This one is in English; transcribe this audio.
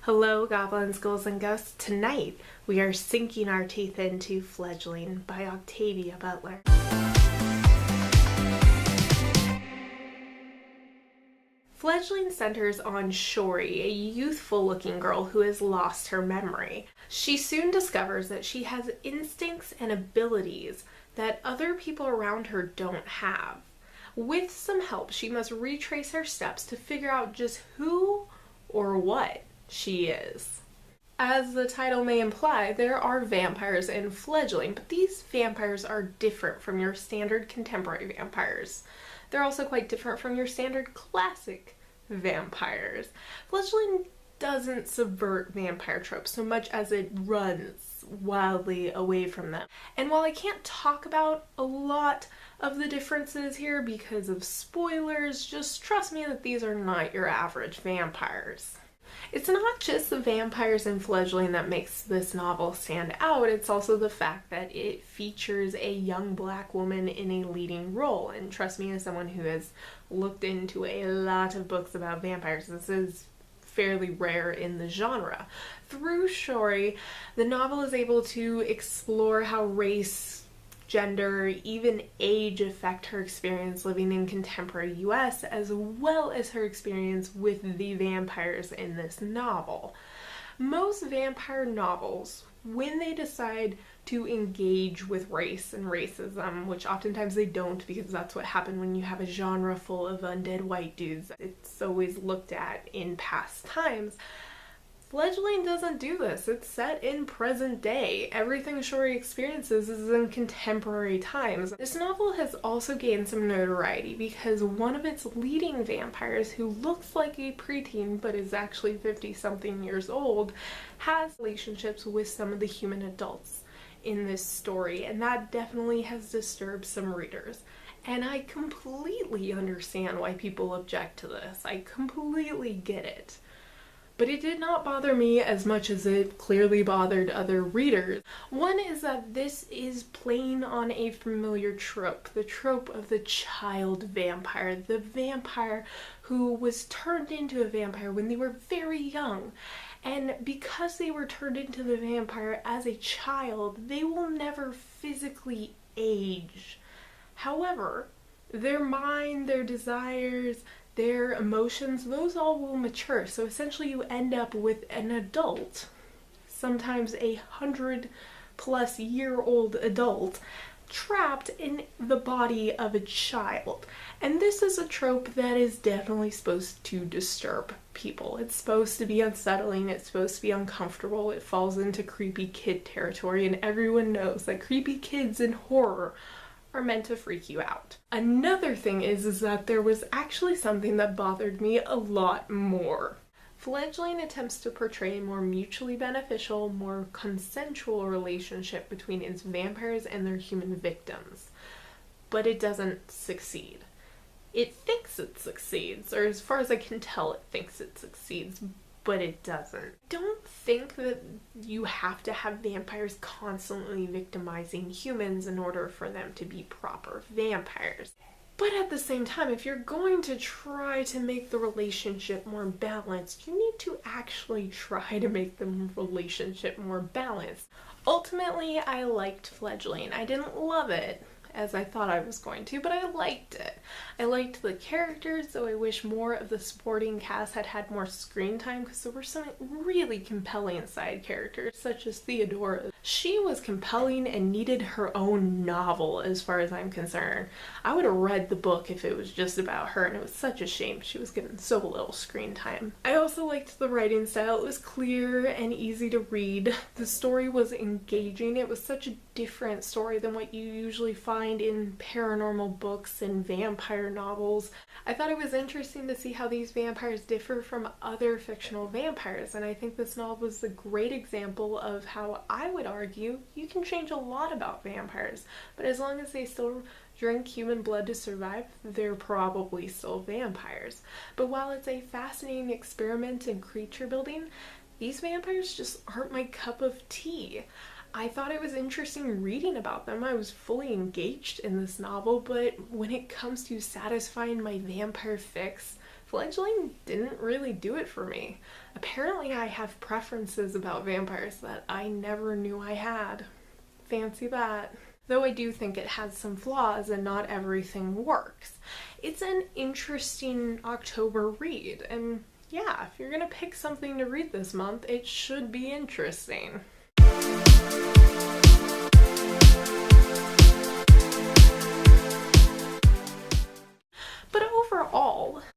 Hello, goblins, ghouls, and ghosts. Tonight, we are sinking our teeth into Fledgling by Octavia Butler. Fledgling centers on Shori, a youthful-looking girl who has lost her memory. She soon discovers that she has instincts and abilities that other people around her don't have. With some help, she must retrace her steps to figure out just who or what she is. As the title may imply, there are vampires in Fledgling, but these vampires are different from your standard contemporary vampires. They're also quite different from your standard classic vampires. Fledgling doesn't subvert vampire tropes so much as it runs wildly away from them. And while I can't talk about a lot of the differences here because of spoilers, just trust me that these are not your average vampires. It's not just the vampires in Fledgling that makes this novel stand out, it's also the fact that it features a young black woman in a leading role. And trust me, as someone who has looked into a lot of books about vampires, this is fairly rare in the genre. Through Shori, the novel is able to explore how race, gender, even age affect her experience living in contemporary US, as well as her experience with the vampires in this novel. Most vampire novels, when they decide to engage with race and racism, which oftentimes they don't because that's what happened when you have a genre full of undead white dudes, it's always looked at in past times. Fledgling doesn't do this. It's set in present day. Everything Shori experiences is in contemporary times. This novel has also gained some notoriety because one of its leading vampires, who looks like a preteen but is actually 50-something years old, has relationships with some of the human adults in this story, and that definitely has disturbed some readers. And I completely understand why people object to this. I completely get it. But it did not bother me as much as it clearly bothered other readers. One is that this is playing on a familiar trope, the trope of the child vampire, the vampire who was turned into a vampire when they were very young. And because they were turned into the vampire as a child, they will never physically age. However, their mind, their desires, their emotions, those all will mature. So essentially you end up with an adult, sometimes 100-plus-year-old adult, trapped in the body of a child. And this is a trope that is definitely supposed to disturb people. It's supposed to be unsettling, it's supposed to be uncomfortable, it falls into creepy kid territory, and everyone knows that creepy kids in horror are meant to freak you out. Another thing is that there was actually something that bothered me a lot more. Fledgling attempts to portray a more mutually beneficial, more consensual relationship between its vampires and their human victims, but it doesn't succeed. It thinks it succeeds, or as far as I can tell, it thinks it succeeds, but it doesn't. I don't think that you have to have vampires constantly victimizing humans in order for them to be proper vampires. But at the same time, if you're going to try to make the relationship more balanced, you need to actually try to make the relationship more balanced. Ultimately, I liked Fledgling. I didn't love it as I thought I was going to, but I liked it. I liked the characters, though I wish more of the supporting cast had had more screen time because there were some really compelling side characters, such as Theodora. She was compelling and needed her own novel as far as I'm concerned. I would have read the book if it was just about her, and it was such a shame she was given so little screen time. I also liked the writing style. It was clear and easy to read. The story was engaging. It was such a different story than what you usually find in paranormal books and vampire novels. I thought it was interesting to see how these vampires differ from other fictional vampires, and I think this novel was a great example of how I would argue you can change a lot about vampires, but as long as they still drink human blood to survive, they're probably still vampires. But while it's a fascinating experiment in creature building, these vampires just aren't my cup of tea. I thought it was interesting reading about them. I was fully engaged in this novel, but when it comes to satisfying my vampire fix, Fledgling didn't really do it for me. Apparently I have preferences about vampires that I never knew I had. Fancy that. Though I do think it has some flaws and not everything works. It's an interesting October read, and yeah, if you're gonna pick something to read this month, it should be interesting.